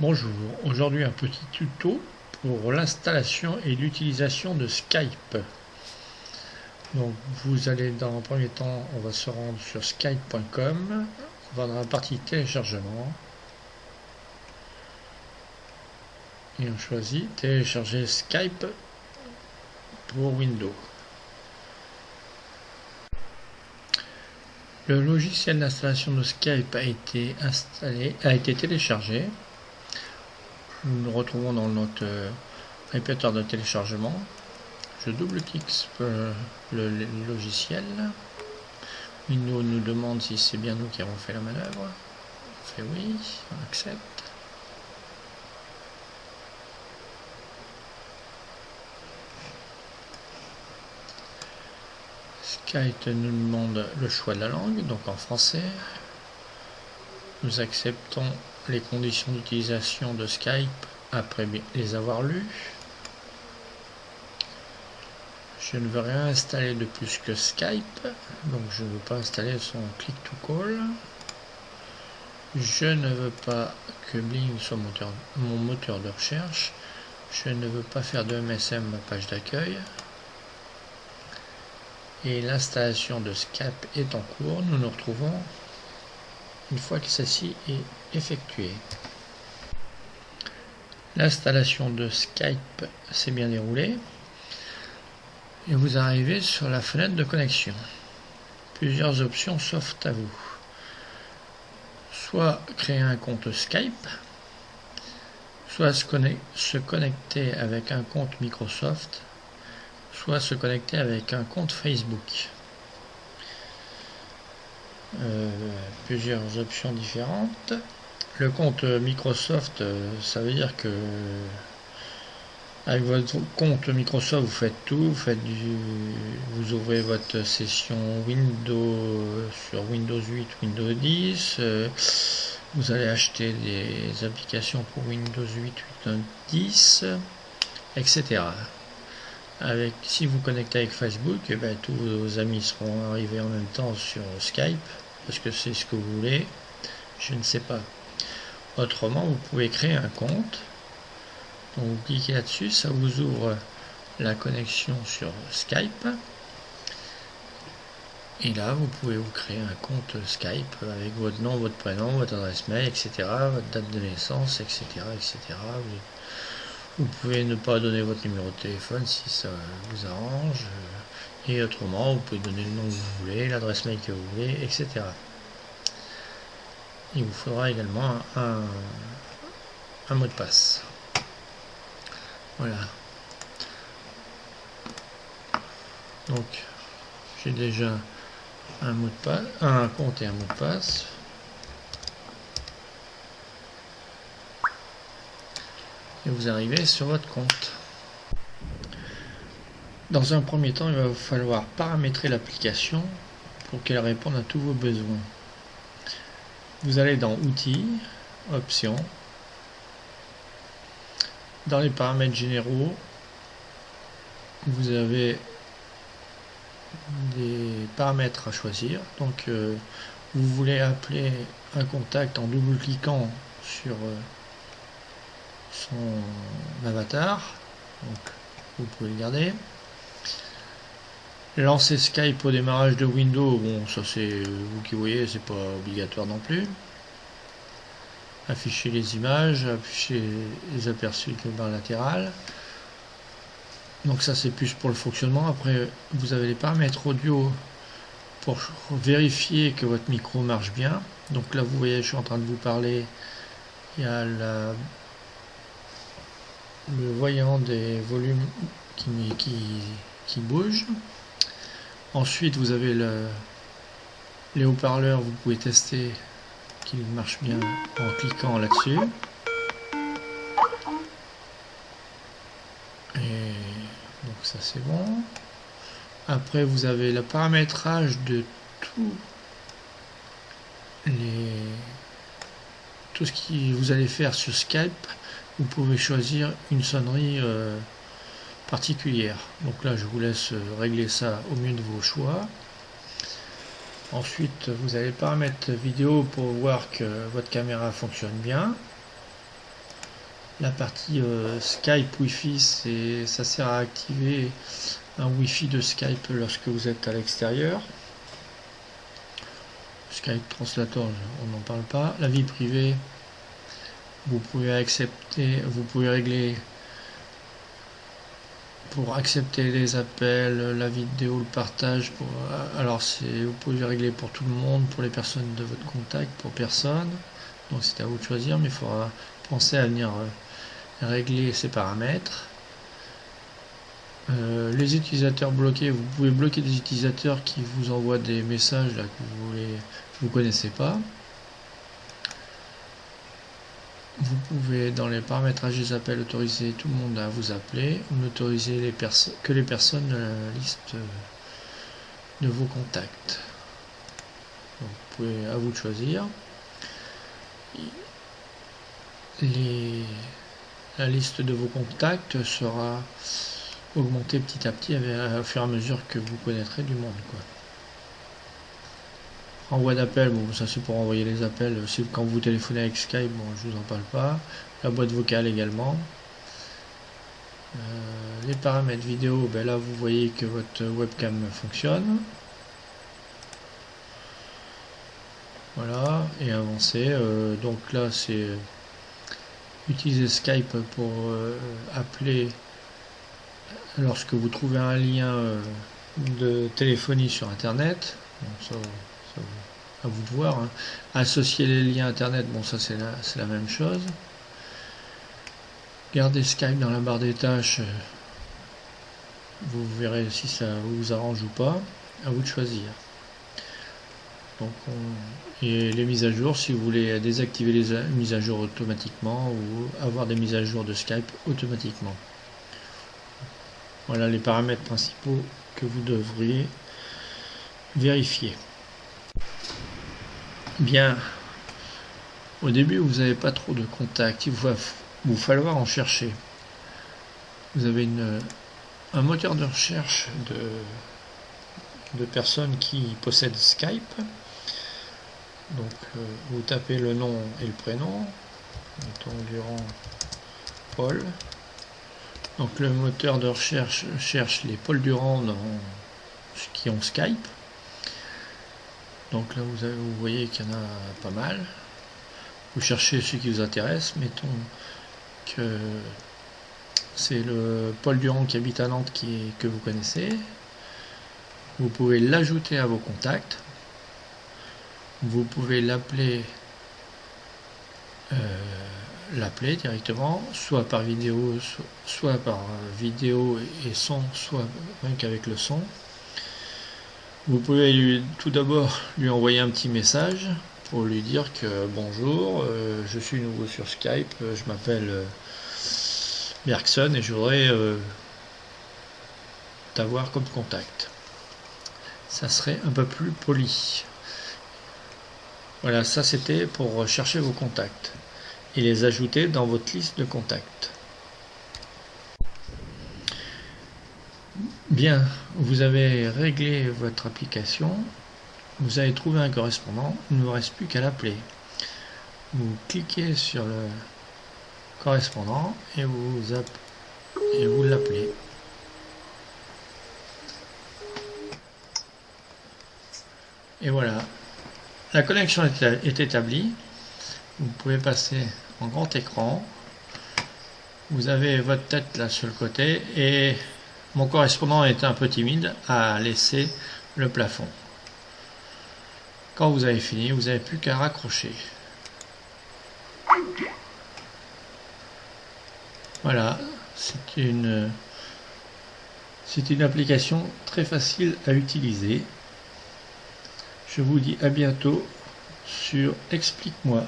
Bonjour, aujourd'hui un petit tuto pour l'installation et l'utilisation de Skype. Donc vous allez dans un premier temps, on va se rendre sur skype.com, on va dans la partie téléchargement et on choisit télécharger Skype pour Windows. Le logiciel d'installation de Skype a été téléchargé. Nous nous retrouvons dans notre répertoire de téléchargement. Je double-clique sur le logiciel. Windows nous demande si c'est bien nous qui avons fait la manœuvre. On fait oui, on accepte. Skype nous demande le choix de la langue, donc en français. Nous acceptons les conditions d'utilisation de Skype après les avoir lues. Je ne veux rien installer de plus que Skype, donc je ne veux pas installer son click to call. Je ne veux pas que Bing soit mon moteur de recherche. Je ne veux pas faire de MSM ma page d'accueil. Et l'installation de Skype est en cours. Nous nous retrouvons une fois que celle-ci est effectuée. L'installation de Skype s'est bien déroulée. Et vous arrivez sur la fenêtre de connexion. Plusieurs options s'offrent à vous. Soit créer un compte Skype, soit se connecter avec un compte Microsoft, soit se connecter avec un compte Facebook. Plusieurs options différentes. Le compte Microsoft, ça veut dire que avec votre compte Microsoft, vous faites tout, vous ouvrez votre session Windows sur Windows 8, Windows 10, vous allez acheter des applications pour Windows 8, Windows 10, etc. Si vous connectez avec Facebook, tous vos amis seront arrivés en même temps sur Skype, parce que c'est ce que vous voulez, je ne sais pas. Autrement, vous pouvez créer un compte. Donc vous cliquez là-dessus, ça vous ouvre la connexion sur Skype. Et là, vous pouvez vous créer un compte Skype avec votre nom, votre prénom, votre adresse mail, etc., votre date de naissance, etc., etc. Vous pouvez ne pas donner votre numéro de téléphone si ça vous arrange. Et autrement, vous pouvez donner le nom que vous voulez, l'adresse mail que vous voulez, etc. Il vous faudra également un mot de passe. Voilà. Donc, j'ai déjà un mot de passe, un compte et un mot de passe. Et vous arrivez sur votre compte. Dans un premier temps, il va vous falloir paramétrer l'application pour qu'elle réponde à tous vos besoins. Vous allez dans Outils, Options. Dans les paramètres généraux, vous avez des paramètres à choisir. Donc, vous voulez appeler un contact en double-cliquant sur son avatar. Donc, vous pouvez le garder. Lancer Skype au démarrage de Windows, bon, ça c'est vous qui voyez, c'est pas obligatoire non plus. Afficher les images, afficher les aperçus avec le bar latéral. Donc ça c'est plus pour le fonctionnement. Après vous avez les paramètres audio pour vérifier que votre micro marche bien. Donc là vous voyez, je suis en train de vous parler. Il y a le voyant des volumes qui bouge. Ensuite vous avez les haut-parleurs, vous pouvez tester qu'il marche bien en cliquant là-dessus. Et donc ça c'est bon. Après vous avez le paramétrage de tout ce que vous allez faire sur Skype. Vous pouvez choisir une sonnerie particulière. Donc là je vous laisse régler ça au mieux de vos choix. Ensuite, vous allez paramètres vidéo pour voir que votre caméra fonctionne bien. la partie Skype Wi-Fi, ça sert à activer un Wi-Fi de Skype lorsque vous êtes à l'extérieur. Skype Translator, on n'en parle pas. La vie privée, vous pouvez régler pour accepter les appels, la vidéo, le partage. Alors vous pouvez régler pour tout le monde, pour les personnes de votre contact, pour personne. Donc c'est à vous de choisir, mais il faudra penser à venir régler ces paramètres. Les utilisateurs bloqués, vous pouvez bloquer des utilisateurs qui vous envoient des messages là, que vous connaissez pas. Vous pouvez dans les paramétrages des appels autoriser tout le monde à vous appeler, ou n'autoriser que les personnes de la liste de vos contacts. Donc, vous pouvez, à vous de choisir. La liste de vos contacts sera augmentée petit à petit au fur et à mesure que vous connaîtrez du monde, quoi. Envoi d'appel, bon, ça c'est pour envoyer les appels. Quand vous téléphonez avec Skype, bon, je vous en parle pas. La boîte vocale également. Les paramètres vidéo, ben là vous voyez que votre webcam fonctionne. Voilà, et avancer. Donc là c'est utiliser Skype pour appeler lorsque vous trouvez un lien de téléphonie sur internet. Donc ça, à vous de voir, hein. Associer les liens internet, bon ça c'est la même chose. Gardez Skype dans la barre des tâches, vous verrez si ça vous arrange ou pas, à vous de choisir. Donc et les mises à jour, si vous voulez désactiver les mises à jour automatiquement ou avoir des mises à jour de Skype automatiquement. Voilà les paramètres principaux que vous devriez vérifier. Bien, au début vous n'avez pas trop de contacts, il va vous falloir en chercher. Vous avez un moteur de recherche de personnes qui possèdent Skype. Donc vous tapez le nom et le prénom, mettons Durand Paul. Donc le moteur de recherche cherche les Paul Durand qui ont Skype. Donc là vous voyez qu'il y en a pas mal. Vous cherchez ceux qui vous intéressent. Mettons que c'est le Paul Durand qui habite à Nantes que vous connaissez. Vous pouvez l'ajouter à vos contacts. Vous pouvez l'appeler directement, soit par vidéo, soit par vidéo et son, soit rien qu'avec le son. Vous pouvez tout d'abord lui envoyer un petit message pour lui dire que bonjour, je suis nouveau sur Skype, je m'appelle Bergson et je voudrais t'avoir comme contact. Ça serait un peu plus poli. Voilà, ça c'était pour chercher vos contacts et les ajouter dans votre liste de contacts. Bien, vous avez réglé votre application, vous avez trouvé un correspondant, il ne vous reste plus qu'à l'appeler. Vous cliquez sur le correspondant et vous l'appelez. Et voilà, la connexion est établie. Vous pouvez passer en grand écran. Vous avez votre tête là sur le côté et mon correspondant est un peu timide à laisser le plafond. Quand vous avez fini, vous n'avez plus qu'à raccrocher. Voilà, c'est une application très facile à utiliser. Je vous dis à bientôt sur Explique-moi.